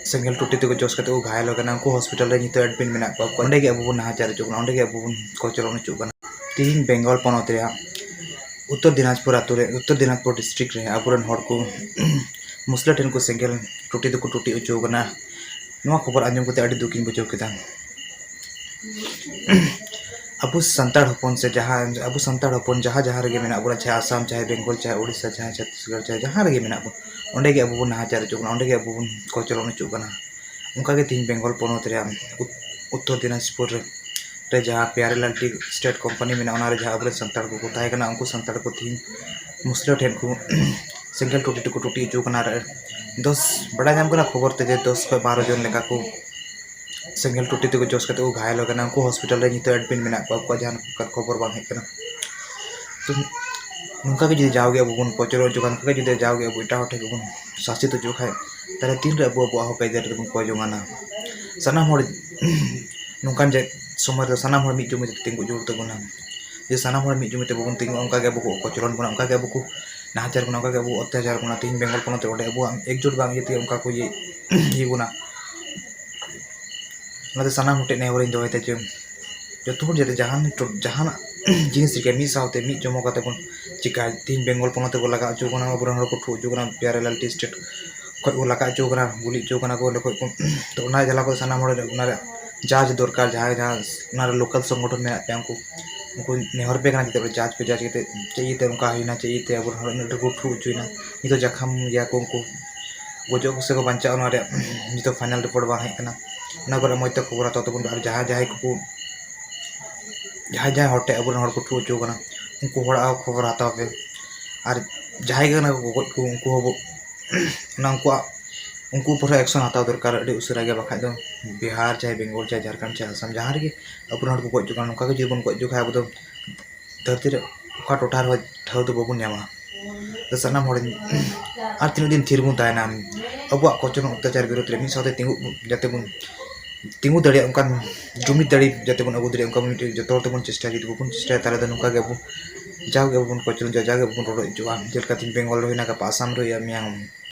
सेंगल टूटी तक जोश करते घायल उनको हॉस्पिटल रे नित एडमिट मेना को अंडे के अब नाचार चुकना अंडे के अब कोचलन चुकना तीन बेंगल पनत रे उत्तर दिनाजपुर आतु रे उत्तर दिनाजपुर डिस्ट्रिक्ट रे आबुरन हर को मुसला ठेन को सेंगल टूटी तक टूटी उचुकना नवा खबर आंजम करते अड़ी दुखिन बुझाव केदा अबु संताड़ हपन से जहाँ अबु संताड़ हपन जहाँ जहाँ रगे मेना बुरा चाहे आसाम चाहे बेंगल चाहे उड़ीसा चाहे छत्तीसगढ़ चाहे जहाँ रगे मेना अंडे के अब नाचार चुकना अंडे के अब कोचलन चुकना उनका के तीन बेंगल पनत रे उत्तर दिनाजपुर रे जहाँ प्यारेलाल टी स्टेट कंपनी में जहाँ अब संताड़ को तहना उनको संताड़ को तीन मुसला ठेन को सेंगल टूटी को टूटी चुकना 10 बड़ा नाम करना खबर ते 10 से 12 जन लेका को सेंगल टूटी तक जोश करते घायल उनको हॉस्पिटल रे नित एडमिट मेना को जहां खबर बांग हेकना तो नुका के जुदी जाओगे अब बन कोचरो जोगान के जुदी जाओगे अब इटा होठे बन शासित जो खाए तारे तीन रे अब हो कायदे रे बन को जोगाना सनाम हर नुकान जे समय रे सनाम हर मिजु में तिंगु जुर तबना जे सनाम हर मिजु में ते बन तिंगु उनका के अब कोचरन बना उनका के अब को नाचार बना उनका के अब अत्याचार बना तीन बेंगल पनत रे अब एकजुट बांग येते उनका को ये गुना साना मुटे नेहर दोते जो तो जाते जहां जिनिस के मी साते मी जमो करते बन चिका तीन बेंगल पनते को लगा चुकना अबुरन हर को ठु चुकना प्यारेलाल टी स्टेट को लगा चुकना गुली चुकना को तो ना जला को साना मोड़े जांच दरकार जहाँ जहाँ लोकल संगठन में उनको नेहर पे जांच पे चाहिए उनका होना चाहिए अब को ठु चुना नहीं तो जखम या को उनको गजो से को बचा नहीं फाइनल रिपोर्ट बांग हेकना मत खबर हता तब जहाँ जहाँ को जहाँ हटे अब हर को ठु चुकना उनको खबर हता पे और जहाँ को उनको उनको पर एक्शन हता दरकार उसरा के बाखा दो बिहार चाहे बेंगल चाहे झारखंड चाहे आसाम जहाँ रे अब हर को गजुका नौका के जीवन गजुका अब धरती रे का टोटार ठाव तो बाबन नामा तो सानाम हर और तीन दिन थिर बन तहना अब कोचरन अत्याचार विरोध रे मिसाते तिंगु जाते बन तिंगु दड़े उनकान जुमिद दड़े जाते बन अगु दड़े उनका मिटे जतो तबन चेष्टा जुदी बन चेष्टा तारे द नुका के अब जाओगे बन कोचरन जागे बन रोड जुआ जेलका तीन बेंगल होइना का आसाम रो या मियांग